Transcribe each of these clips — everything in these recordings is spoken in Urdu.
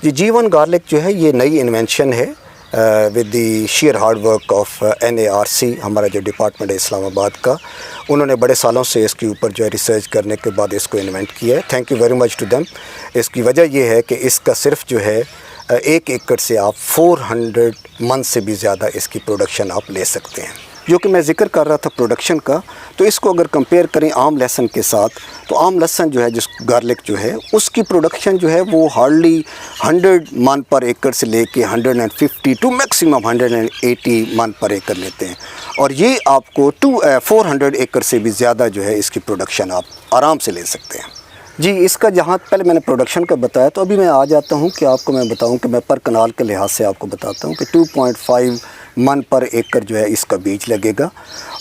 جی G1 گارلک جو ہے یہ نئی انوینشن ہے with the share hard work of NARC، ہمارا جو ڈپارٹمنٹ ہے اسلام آباد کا. انہوں نے بڑے سالوں سے اس کے اوپر جو ہے ریسرچ کرنے کے بعد اس کو انوینٹ کیا ہے. Thank you very much to them. اس کی وجہ یہ ہے کہ اس کا صرف جو ہے 1 ایکڑ سے آپ 400 من سے بھی زیادہ اس کی پروڈکشن آپ لے سکتے ہیں. جو کہ میں ذکر کر رہا تھا پروڈکشن کا، تو اس کو اگر کمپیئر کریں عام لہسن کے ساتھ، تو عام لہسن جو ہے جس گارلک جو ہے اس کی پروڈکشن جو ہے وہ ہارڈلی 100 من پر ایکڑ سے لے کے 150 ٹو میکسیمم 180 من پر ایکڑ لیتے ہیں، اور یہ آپ کو 400 ایکڑ سے بھی زیادہ جو ہے اس کی پروڈکشن آپ آرام سے لے سکتے ہیں. جی اس کا جہاں پہلے میں نے پروڈکشن کا بتایا، تو ابھی میں آ جاتا ہوں کہ آپ کو میں بتاؤں کہ میں پر کنال کے لحاظ سے آپ کو بتاتا ہوں کہ 2.5 من پر ایکڑ جو ہے اس کا بیج لگے گا،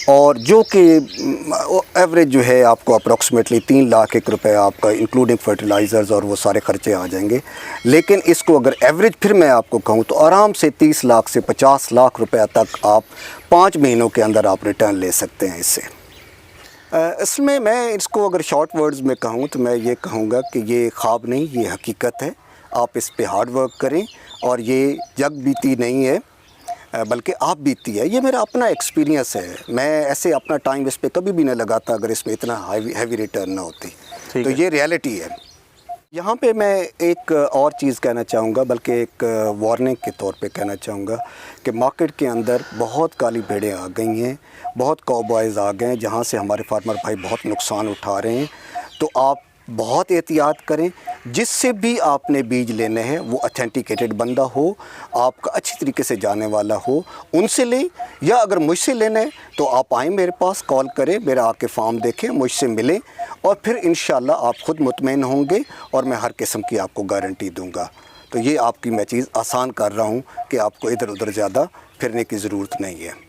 اور جو کہ ایوریج جو ہے آپ کو اپروکسیمیٹلی 3 لاکھ روپے آپ کا انکلوڈنگ فرٹیلائزرز اور وہ سارے خرچے آ جائیں گے. لیکن اس کو اگر ایوریج پھر میں آپ کو کہوں تو آرام سے 30 لاکھ سے 50 لاکھ روپے تک آپ 5 مہینوں کے اندر آپ ریٹرن لے سکتے ہیں اس سے. اس میں اس کو اگر شارٹ ورڈز میں کہوں تو میں یہ کہوں گا کہ یہ خواب نہیں، یہ حقیقت ہے. آپ اس پہ ہارڈ ورک کریں، اور یہ جگ بیتی نہیں ہے بلکہ آپ بیتی ہے. یہ میرا اپنا ایکسپیرینس ہے. میں ایسے اپنا ٹائم اس پہ کبھی بھی نہ لگاتا اگر اس میں اتنا ہیوی ریٹرن نہ ہوتی. تو یہ ریالٹی ہے. یہاں پہ میں ایک اور چیز کہنا چاہوں گا، بلکہ ایک وارننگ کے طور پہ کہنا چاہوں گا کہ مارکیٹ کے اندر بہت کالی بھیڑیں آ گئی ہیں، بہت کاؤ بوائز آ گئے ہیں، جہاں سے ہمارے فارمر بھائی بہت نقصان اٹھا رہے ہیں. تو آپ بہت احتیاط کریں. جس سے بھی آپ نے بیج لینے ہیں وہ اتھینٹیکیٹڈ بندہ ہو، آپ کا اچھی طریقے سے جانے والا ہو، ان سے لیں. یا اگر مجھ سے لینا ہے تو آپ آئیں میرے پاس، کال کریں، میرا آ کے فارم دیکھیں، مجھ سے ملیں، اور پھر انشاءاللہ آپ خود مطمئن ہوں گے، اور میں ہر قسم کی آپ کو گارنٹی دوں گا. تو یہ آپ کی میں چیز آسان کر رہا ہوں کہ آپ کو ادھر ادھر زیادہ پھرنے کی ضرورت نہیں ہے.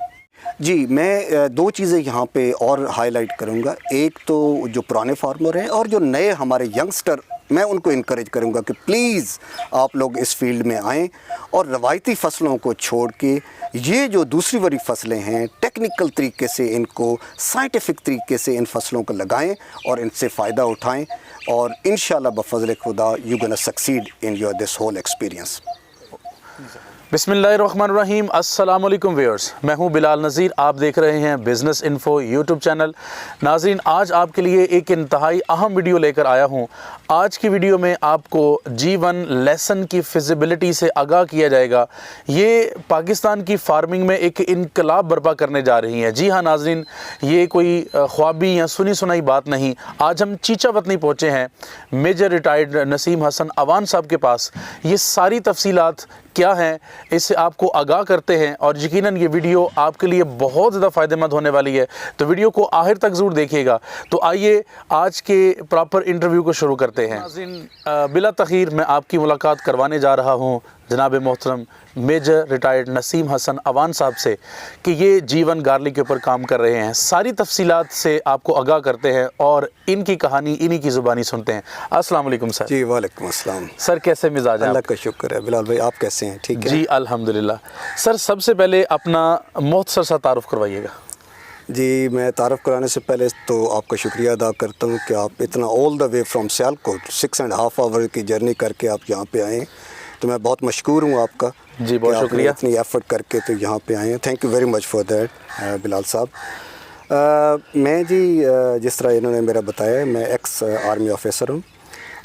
جی میں 2 چیزیں یہاں پہ اور ہائی لائٹ کروں گا. ایک تو جو پرانے فارمر ہیں اور جو نئے ہمارے ینگسٹر، میں ان کو انکریج کروں گا کہ پلیز آپ لوگ اس فیلڈ میں آئیں، اور روایتی فصلوں کو چھوڑ کے یہ جو دوسری والی فصلیں ہیں ٹیکنیکل طریقے سے ان کو، سائنٹیفک طریقے سے ان فصلوں کو لگائیں اور ان سے فائدہ اٹھائیں، اور انشاءاللہ بفضل خدا you gonna succeed in your this whole experience. بسم اللہ الرحمن الرحیم. السلام علیکم ویورز، میں ہوں بلال نذیر، آپ دیکھ رہے ہیں بزنس انفو یوٹیوب چینل. ناظرین، آج آپ کے لیے ایک انتہائی اہم ویڈیو لے کر آیا ہوں. آج کی ویڈیو میں آپ کو G1 لہسن کی فیزیبلٹی سے آگاہ کیا جائے گا. یہ پاکستان کی فارمنگ میں ایک انقلاب برپا کرنے جا رہی ہیں. جی ہاں ناظرین، یہ کوئی خوابی یا سنی سنائی بات نہیں. آج ہم چیچا وطنی پہنچے ہیں میجر ریٹائرڈ نسیم حسن اوان صاحب کے پاس. یہ ساری تفصیلات کیا ہیں اس سے آپ کو آگاہ کرتے ہیں، اور یقیناً یہ ویڈیو آپ کے لیے بہت زیادہ فائدہ مند ہونے والی ہے. تو ویڈیو کو آخر تک ضرور دیکھیے گا. تو آئیے آج کے پراپر انٹرویو کو شروع کرتے ہیں. بلا تاخیر میں آپ کی ملاقات کروانے جا رہا ہوں جناب محترم میجر ریٹائرڈ نسیم حسن اوان صاحب سے، کہ یہ G1 گارلک کے اوپر کام کر رہے ہیں. ساری تفصیلات سے آپ کو آگاہ کرتے ہیں اور ان کی کہانی انہی کی زبانی سنتے ہیں. السلام علیکم سر. جی وعلیکم السلام. سر کیسے مزاج ہیں؟ اللہ کا شکر ہے. بلال بھائی آپ کیسے ہیں؟ ٹھیک ہے جی الحمدللہ. سر سب سے پہلے اپنا مختصر سا تعارف کروائیے گا. جی میں تعارف کرانے سے پہلے تو آپ کا شکریہ ادا کرتا ہوں کہ آپ اتنا آل دا وے فرام سیالکوٹ 6.5 آور کی جرنی کر کے آپ یہاں پہ آئیں. تو میں بہت مشکور ہوں آپ کا. جی بہت شکریہ. اتنی ایفرٹ کر کے تو یہاں پہ آئے ہیں. Thank you very much for that Bilal صاحب. میں جی جس طرح انہوں نے میرا بتایا، میں ایکس آرمی آفیسر ہوں،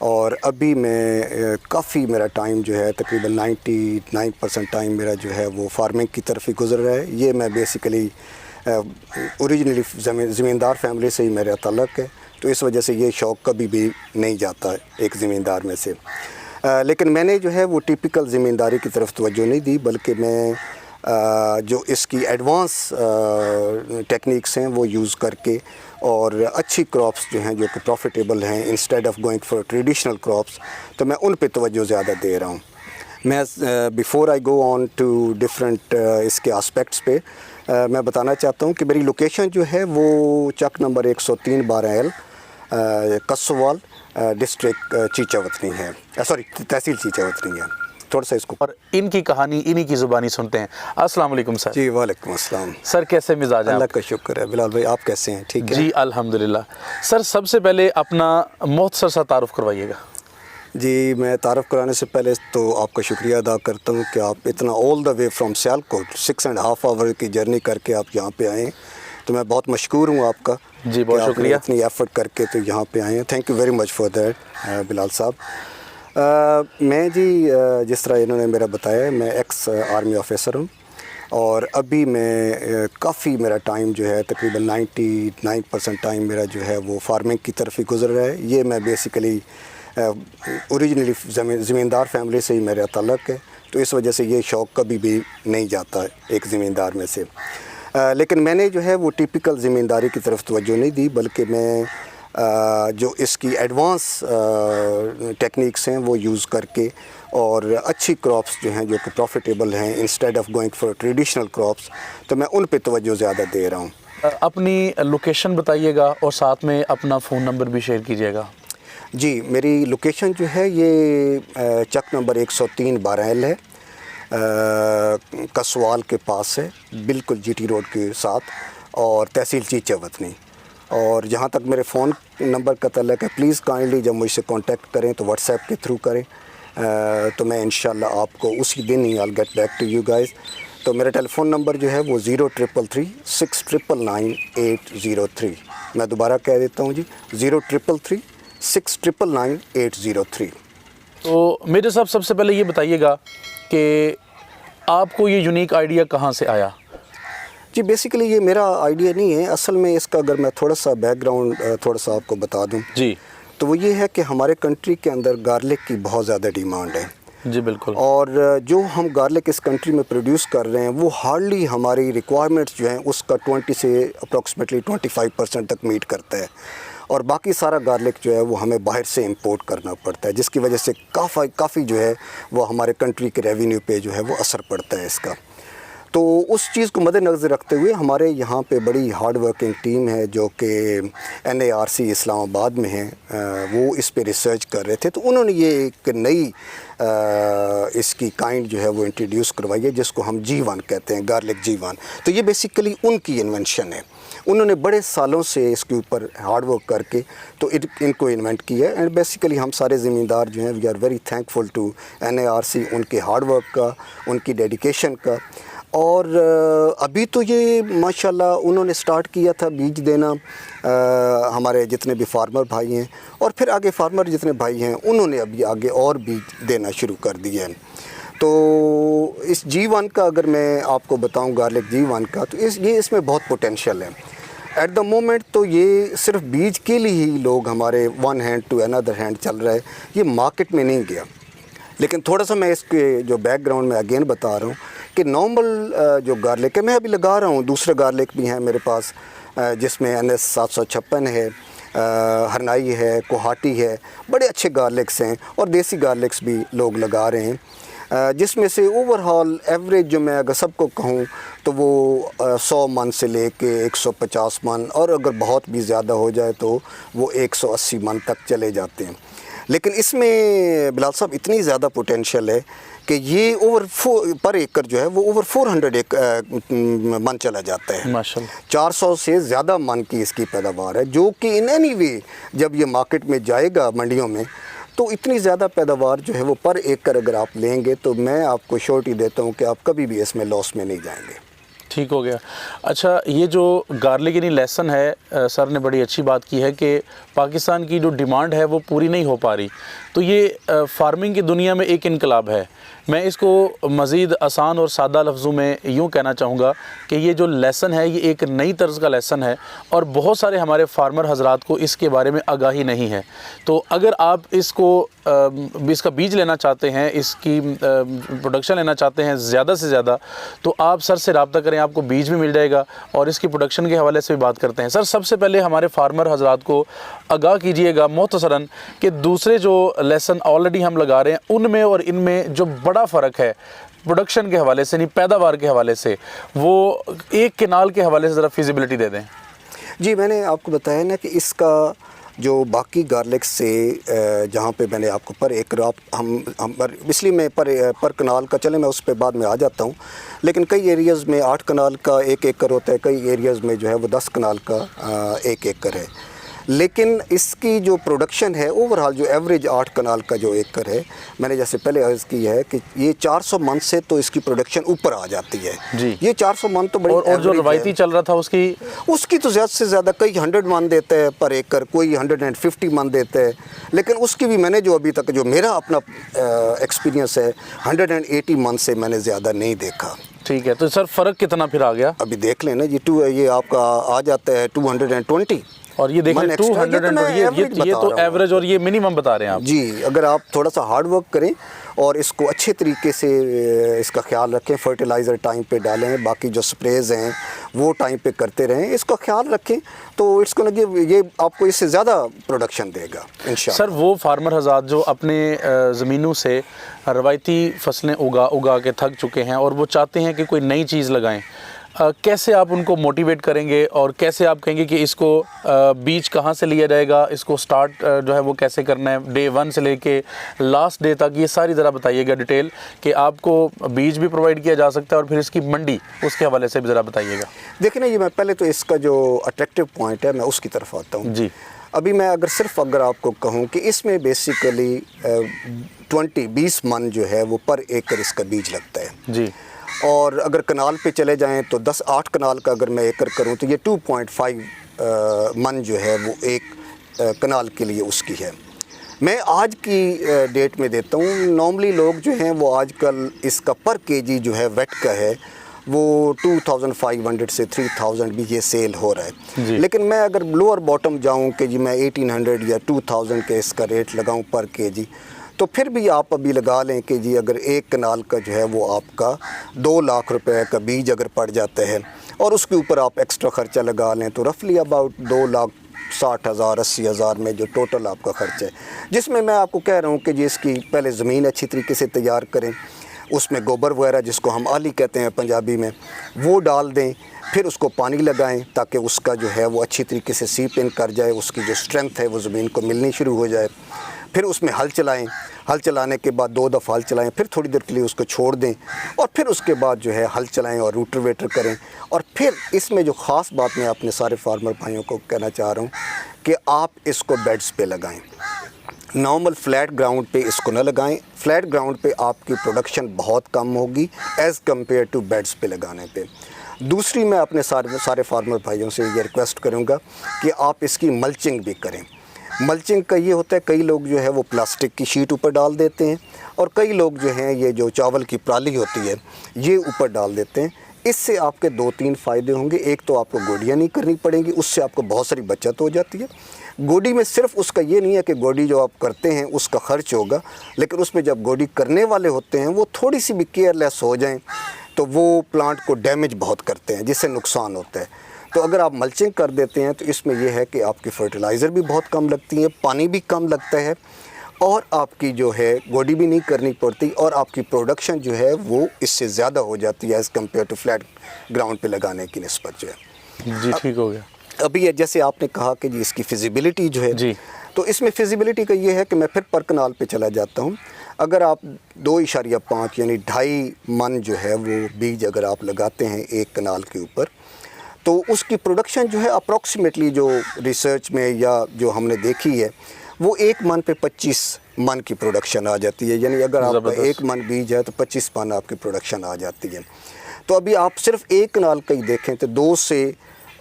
اور ابھی میں کافی میرا ٹائم جو ہے تقریباً 99% ٹائم میرا جو ہے وہ فارمنگ کی طرف ہی گزر رہا ہے. یہ میں بیسیکلی اوریجنلی زمیندار فیملی سے ہی میرا تعلق ہے، تو اس وجہ سے یہ شوق کبھی بھی نہیں جاتا ایک زمیندار میں سے. لیکن میں نے جو ہے وہ ٹیپیکل زمینداری کی طرف توجہ نہیں دی، بلکہ میں جو اس کی ایڈوانس ٹیکنیکس ہیں وہ یوز کر کے، اور اچھی کراپس جو ہیں جو کہ پروفیٹیبل ہیں instead of going for traditional crops, تو میں ان پہ توجہ زیادہ دے رہا ہوں. میں before I go on to different اس کے اسپیکٹس پہ میں بتانا چاہتا ہوں کہ میری لوکیشن جو ہے وہ چک نمبر 103/12L کسوال ڈسٹرکٹ چیچا وطنی ہے، سوری تحصیل چیچا وطنی ہے. تھوڑا سا اس کو اور ان کی کہانی انہی کی زبانی سنتے ہیں. السلام علیکم سر. جی وعلیکم السلام. سر کیسے مزاج ہیں؟ اللہ کا شکر ہے. بلال بھائی آپ کیسے ہیں؟ ٹھیک ہے جی الحمدللہ. سر سب سے پہلے اپنا مختصر سا تعارف کروائیے گا. جی میں تعارف کرانے سے پہلے تو آپ کا شکریہ ادا کرتا ہوں کہ آپ اتنا آل دا وے فرام سیالکوٹ 6.5 آور کی جرنی کر کے آپ یہاں پہ آئے ہیں، تو میں بہت مشکور ہوں آپ کا جی بہت کہ شکریہ، آپ نے اتنی ایفرٹ کر کے تو یہاں پہ آئے ہیں. Thank you very much for that Bilal صاحب. میں جی جس طرح انہوں نے میرا بتایا ہے، میں ایکس آرمی آفیسر ہوں، اور ابھی میں کافی میرا ٹائم جو ہے تقریباً 99% ٹائم میرا جو ہے وہ فارمنگ کی طرف ہی گزر رہا ہے. یہ میں بیسیکلی اوریجنلی زمیندار فیملی سے ہی میرا تعلق ہے، تو اس وجہ سے یہ شوق کبھی بھی نہیں جاتا ایک زمیندار میں سے. لیکن میں نے جو ہے وہ ٹیپیکل زمینداری کی طرف توجہ نہیں دی، بلکہ میں جو اس کی ایڈوانس ٹیکنیکس ہیں وہ یوز کر کے اور اچھی کراپس جو ہیں جو کہ پروفیٹیبل ہیں، instead of going for traditional crops, تو میں ان پہ توجہ زیادہ دے رہا ہوں. اپنی لوکیشن بتائیے گا اور ساتھ میں اپنا فون نمبر بھی شیئر کیجیے گا. جی میری لوکیشن جو ہے یہ چک نمبر 103 12L ہے، کسوال کے پاس ہے، بالکل جی ٹی روڈ کے ساتھ، اور تحصیل چیچہ وطنی. اور جہاں تک میرے فون نمبر کا تعلق ہے، پلیز کائنڈلی جب مجھ سے کانٹیکٹ کریں تو واٹس ایپ کے تھرو کریں، تو میں انشاءاللہ آپ کو اسی دن ہی I'll get back to you guys. تو میرا ٹیلی فون نمبر جو ہے وہ 0333 699 803. میں دوبارہ کہہ دیتا ہوں جی، 0333 699 803. تو میرے صاحب سب سے پہلے یہ بتائیے گا کہ آپ کو یہ یونیک آئیڈیا کہاں سے آیا؟ جی بیسیکلی یہ میرا آئیڈیا نہیں ہے، اصل میں اس کا اگر میں تھوڑا سا بیک گراؤنڈ تھوڑا سا آپ کو بتا دوں جی تو وہ یہ ہے کہ ہمارے کنٹری کے اندر گارلک کی بہت زیادہ ڈیمانڈ ہے، جی بالکل، اور جو ہم گارلک اس کنٹری میں پروڈیوس کر رہے ہیں وہ ہارڈلی ہماری ریکوائرمنٹس جو ہیں اس کا 20 سے اپروکسیمیٹلی 25% تک میٹ کرتا ہے، اور باقی سارا گارلک جو ہے وہ ہمیں باہر سے امپورٹ کرنا پڑتا ہے، جس کی وجہ سے کافی جو ہے وہ ہمارے کنٹری کے ریونیو پہ جو ہے وہ اثر پڑتا ہے اس کا. تو اس چیز کو مد نظر رکھتے ہوئے ہمارے یہاں پہ بڑی ہارڈ ورکنگ ٹیم ہے جو کہ NARC اسلام آباد میں ہیں، وہ اس پہ ریسرچ کر رہے تھے، تو انہوں نے یہ ایک نئی اس کی کائنڈ جو ہے وہ انٹروڈیوس کروائی ہے جس کو ہم G1 کہتے ہیں، گارلک G1. تو یہ بیسیکلی ان کی انوینشن ہے، انہوں نے بڑے سالوں سے اس کے اوپر ہارڈ ورک کر کے تو ان کو انوینٹ کیا ہے. اینڈ بیسیکلی ہم سارے زمیندار جو ہیں we are very thankful to NARC، ان کے ہارڈ ورک کا، ان کی ڈیڈیکیشن کا. اور ابھی تو یہ ماشاءاللہ انہوں نے سٹارٹ کیا تھا بیج دینا، ہمارے جتنے بھی فارمر بھائی ہیں، اور پھر آگے فارمر جتنے بھائی ہیں انہوں نے ابھی آگے اور بیج دینا شروع کر دیا ہے. تو اس G1 کا اگر میں آپ کو بتاؤں، گارلک G1 کا، تو یہ اس میں بہت پوٹینشیل ہے. ایٹ دا مومنٹ تو یہ صرف بیج کے لیے ہی لوگ ہمارے ون ہینڈ ٹو اندر ہینڈ چل رہا ہے، یہ مارکیٹ میں نہیں گیا. لیکن تھوڑا سا میں اس کے جو بیک گراؤنڈ میں اگین بتا رہا ہوں کہ نارمل جو گارلک ہے، میں ابھی لگا رہا ہوں، دوسرے گارلک بھی ہیں میرے پاس جس میں NS 756 ہے، ہرنائی ہے، کوہاٹی ہے، بڑے اچھے گارلکس ہیں، اور دیسی گارلکس بھی لوگ لگا رہے ہیں، جس میں سے اوور ہال ایوریج جو میں اگر سب کو کہوں تو وہ 100 من سے لے کے 150 من، اور اگر بہت بھی زیادہ ہو جائے تو وہ 180 من تک چلے جاتے ہیں. لیکن اس میں بلال صاحب اتنی زیادہ پوٹینشیل ہے کہ یہ پر ایکر جو ہے وہ اوور 400 من چلا جاتا ہے، ماشاءاللہ 400 سے زیادہ من کی اس کی پیداوار ہے، جو کہ ان اینی وے جب یہ مارکیٹ میں جائے گا منڈیوں میں تو اتنی زیادہ پیداوار جو ہے وہ پر ایکر اگر آپ لیں گے تو میں آپ کو شورٹی دیتا ہوں کہ آپ کبھی بھی اس میں لاس میں نہیں جائیں گے. ٹھیک ہو گیا. اچھا، یہ جو گارلک یعنی لیسن ہے، سر نے بڑی اچھی بات کی ہے کہ پاکستان کی جو ڈیمانڈ ہے وہ پوری نہیں ہو پا رہی، تو یہ فارمنگ کی دنیا میں ایک انقلاب ہے. میں اس کو مزید آسان اور سادہ لفظوں میں یوں کہنا چاہوں گا کہ یہ جو لیسن ہے یہ ایک نئی طرز کا لیسن ہے، اور بہت سارے ہمارے فارمر حضرات کو اس کے بارے میں آگاہی نہیں ہے. تو اگر آپ اس کا بیج لینا چاہتے ہیں، اس کی پروڈکشن لینا چاہتے ہیں زیادہ سے زیادہ، تو آپ سر سے رابطہ کریں، آپ کو بیج بھی مل جائے گا، اور اس کی پروڈکشن کے حوالے سے بھی بات کرتے ہیں. سر سب سے پہلے ہمارے فارمر حضرات کو آگاہ کیجئے گا مختصراً کہ دوسرے جو لیسن آلریڈی ہم لگا رہے ہیں ان میں اور ان میں جو بڑا فرق ہے پروڈکشن کے حوالے سے، نہیں پیداوار کے حوالے سے، وہ ایک کنال کے حوالے سے ذرا فیزیبلٹی دے دیں. جی میں نے آپ کو بتایا نا کہ اس کا جو باقی گارلکس سے جہاں پہ میں نے آپ کو پر ایکر اس لیے میں پر کنال کا، چلے میں اس پہ بعد میں آ جاتا ہوں، لیکن کئی ایریاز میں 8 کنال کا 1 ایکر ہوتا ہے، کئی ایریاز میں جو ہے وہ 10 کنال کا 1 ایکر ہے. لیکن اس کی جو پروڈکشن ہے اوور آل جو ایوریج 8 کنال کا جو ایکر ہے، میں نے جیسے پہلے عرض کی ہے کہ یہ 400 من سے تو اس کی پروڈکشن اوپر آ جاتی ہے جی، یہ 400 من تو بڑی اور جو روایتی چل رہا تھا اس کی تو زیادہ سے زیادہ کئی 100 من دیتا ہے پر ایکر، کوئی 150 من دیتا ہے، لیکن اس کی بھی میں نے جو ابھی تک جو میرا اپنا ایکسپیرینس ہے 180 من سے میں نے زیادہ نہیں دیکھا۔ ٹھیک ہے، تو سر فرق کتنا پھر آ گیا؟ ابھی دیکھ لیں نا جی، یہ آپ کا آ جاتا ہے 220، اور یہ دیکھ لیں 200، یہ تو ایوریج اور یہ منیمم بتا رہے ہیں آپ۔ جی، اگر آپ تھوڑا سا ہارڈ ورک کریں اور اس کو اچھے طریقے سے اس کا خیال رکھیں، فرٹیلائزر ٹائم پہ ڈالیں، باقی جو سپریز ہیں وہ ٹائم پہ کرتے رہیں، اس کا خیال رکھیں تو اٹس کو لگے یہ آپ کو اس سے زیادہ پروڈکشن دے گا انشاءاللہ۔ سر وہ فارمر حضرات جو اپنے زمینوں سے روایتی فصلیں اگا کے تھک چکے ہیں اور وہ چاہتے ہیں کہ کوئی نئی چیز لگائیں، کیسے آپ ان کو موٹیویٹ کریں گے اور کیسے آپ کہیں گے کہ اس کو بیج کہاں سے لیا جائے گا، اس کو سٹارٹ جو ہے وہ کیسے کرنا ہے، ڈے 1 سے لے کے لاسٹ ڈے تک، یہ ساری ذرا بتائیے گا ڈیٹیل کہ آپ کو بیج بھی پرووائڈ کیا جا سکتا ہے اور پھر اس کی منڈی اس کے حوالے سے بھی ذرا بتائیے گا۔ دیکھیں نا، یہ میں پہلے تو اس کا جو اٹریکٹیو پوائنٹ ہے میں اس کی طرف آتا ہوں۔ جی، ابھی میں اگر آپ کو کہوں کہ اس میں بیسیکلی 20 من جو ہے وہ پر ایکر اس کا بیج لگتا ہے جی، اور اگر کنال پہ چلے جائیں تو 8 کنال کا اگر میں ایکر کروں تو یہ 2.5 من جو ہے وہ ایک کنال کے لیے اس کی ہے۔ میں آج کی ڈیٹ میں دیتا ہوں، نارملی لوگ جو ہیں وہ آج کل اس کا پر کے جی جو ہے ویٹ کا ہے وہ 2500 سے 3000 بھی یہ سیل ہو رہا ہے جی، لیکن میں اگر لوور باٹم جاؤں کہ جی میں 1800 یا 2000 کے اس کا ریٹ لگاؤں پر کے جی، تو پھر بھی آپ ابھی لگا لیں کہ جی اگر ایک کنال کا جو ہے وہ آپ کا 2 لاکھ روپے کا بیج اگر پڑ جاتا ہے اور اس کے اوپر آپ ایکسٹرا خرچہ لگا لیں تو رفلی اباؤٹ 2,60,000 80,000 میں جو ٹوٹل آپ کا خرچ ہے، جس میں آپ کو کہہ رہا ہوں کہ جی اس کی پہلے زمین اچھی طریقے سے تیار کریں، اس میں گوبر وغیرہ جس کو ہم آلی کہتے ہیں پنجابی میں وہ ڈال دیں، پھر اس کو پانی لگائیں تاکہ اس کا جو ہے وہ اچھی طریقے سے سیپ ان کر جائے، اس کی جو اسٹرینتھ ہے وہ زمین کو ملنی شروع ہو جائے، پھر اس میں ہل چلائیں، ہل چلانے کے بعد 2 دفعہ ہل چلائیں، پھر تھوڑی دیر کے لیے اس کو چھوڑ دیں اور پھر اس کے بعد جو ہے ہل چلائیں اور روٹر ویٹر کریں۔ اور پھر اس میں جو خاص بات میں اپنے سارے فارمر بھائیوں کو کہنا چاہ رہا ہوں کہ آپ اس کو بیڈز پہ لگائیں، نارمل فلیٹ گراؤنڈ پہ اس کو نہ لگائیں، فلیٹ گراؤنڈ پہ آپ کی پروڈکشن بہت کم ہوگی ایز کمپیئر ٹو بیڈز پہ لگانے پہ۔ دوسری میں اپنے سارے فارمر بھائیوں سے یہ ریکویسٹ کروں گا کہ آپ اس کی ملچنگ بھی کریں۔ ملچنگ کا یہ ہوتا ہے کئی لوگ جو ہے وہ پلاسٹک کی شیٹ اوپر ڈال دیتے ہیں اور کئی لوگ جو ہیں یہ جو چاول کی پرالی ہوتی ہے یہ اوپر ڈال دیتے ہیں۔ اس سے آپ کے 2-3 فائدے ہوں گے۔ ایک تو آپ کو گوڈیاں نہیں کرنی پڑیں گی، اس سے آپ کو بہت ساری بچت ہو جاتی ہے۔ گوڈی میں صرف اس کا یہ نہیں ہے کہ گوڈی جو آپ کرتے ہیں اس کا خرچ ہوگا، لیکن اس میں جب گوڈی کرنے والے ہوتے ہیں وہ تھوڑی سی بھی کیئر لیس ہو جائیں تو وہ پلانٹ کو ڈیمیج بہت کرتے ہیں جس سے نقصان ہوتا ہے۔ تو اگر آپ ملچنگ کر دیتے ہیں تو اس میں یہ ہے کہ آپ کی فرٹیلائزر بھی بہت کم لگتی ہے، پانی بھی کم لگتا ہے اور آپ کی جو ہے گوڈی بھی نہیں کرنی پڑتی اور آپ کی پروڈکشن جو ہے وہ اس سے زیادہ ہو جاتی ہے as compare to flat ground پہ لگانے کی نسبت جو ہے۔ جی، ٹھیک ہو گیا۔ ابھی یہ جیسے آپ نے کہا کہ جی اس کی فیزیبلٹی جو ہے، جی، تو اس میں فیزیبلٹی کا یہ ہے کہ میں پھر پر کنال پہ چلا جاتا ہوں۔ اگر آپ 2.5 یعنی 2.5 من جو ہے وہ بیج اگر آپ لگاتے ہیں ایک کنال کے اوپر تو اس کی پروڈکشن جو ہے اپروکسیمیٹلی جو ریسرچ میں یا جو ہم نے دیکھی ہے وہ 1 من پہ 25 من کی پروڈکشن آ جاتی ہے، یعنی اگر آپ کا 1 من بیج ہے تو 25 من آپ کی پروڈکشن آ جاتی ہے۔ تو ابھی آپ صرف ایک کنال کا ہی دیکھیں تو 2 سے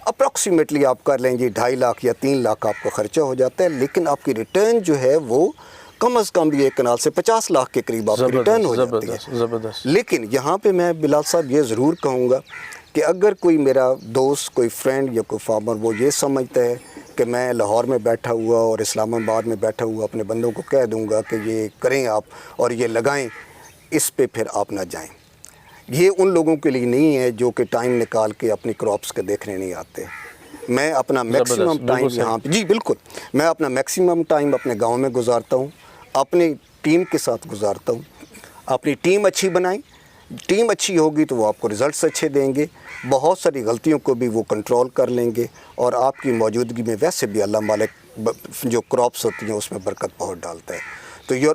اپروکسیمیٹلی آپ کر لیں گے 2.5 لاکھ یا 3 لاکھ آپ کو خرچہ ہو جاتا ہے، لیکن آپ کی ریٹرن جو ہے وہ کم از کم بھی ایک کنال سے 50 لاکھ کے قریب آپ کی ریٹرن ہو جاتی ہے۔ لیکن یہاں پہ میں بلال صاحب یہ ضرور کہوں گا کہ اگر کوئی میرا دوست، کوئی فرینڈ یا کوئی فارمر وہ یہ سمجھتا ہے کہ میں لاہور میں بیٹھا ہوا اور اسلام آباد میں بیٹھا ہوا اپنے بندوں کو کہہ دوں گا کہ یہ کریں آپ اور یہ لگائیں، اس پہ پھر آپ نہ جائیں۔ یہ ان لوگوں کے لیے نہیں ہے جو کہ ٹائم نکال کے اپنی کراپس کے دیکھنے نہیں آتے۔ میں اپنا میکسیمم ٹائم یہاں پہ، جی بالکل، میں اپنا میکسیمم ٹائم اپنے گاؤں میں گزارتا ہوں، اپنی ٹیم کے ساتھ گزارتا ہوں۔ اپنی ٹیم اچھی بنائیں، ٹیم اچھی ہوگی تو وہ آپ کو رزلٹس اچھے دیں گے، بہت ساری غلطیوں کو بھی وہ کنٹرول کر لیں گے اور آپ کی موجودگی میں ویسے بھی اللہ مالک جو کراپس ہوتی ہیں اس میں برکت بہت ڈالتا ہے۔ تو یور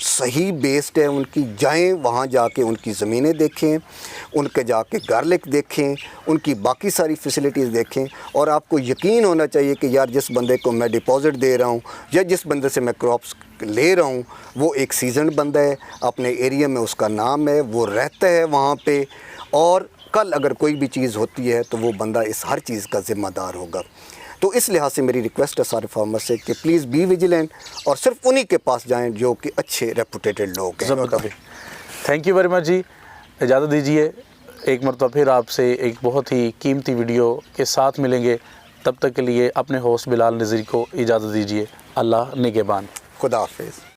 صحیح بیسڈ ہے ان کی، جائیں وہاں جا کے ان کی زمینیں دیکھیں، ان کے جا کے گارلک دیکھیں، ان کی باقی ساری فیسلٹیز دیکھیں، اور آپ کو یقین ہونا چاہیے کہ یار جس بندے کو میں ڈپازٹ دے رہا ہوں یا جس بندے سے میں کراپس لے رہا ہوں وہ ایک سیزنڈ بندہ ہے، اپنے ایریا میں اس کا نام ہے، وہ رہتا ہے وہاں پہ، اور کل اگر کوئی بھی چیز ہوتی ہے تو وہ بندہ اس ہر چیز کا ذمہ دار ہوگا۔ تو اس لحاظ سے میری ریکویسٹ ہے سارے فارمر سے کہ پلیز بی ویجیلنٹ، اور صرف انہی کے پاس جائیں جو کہ اچھے ریپوٹیڈ لوگ ہیں۔ تھینک یو ویری مچ جی، اجازت دیجیے ایک مرتبہ پھر آپ سے ایک بہت ہی قیمتی ویڈیو کے ساتھ ملیں گے، تب تک کے لیے اپنے ہوسٹ بلال نذیر کو اجازت دیجیے۔ اللہ نگہبان۔ خدا حافظ۔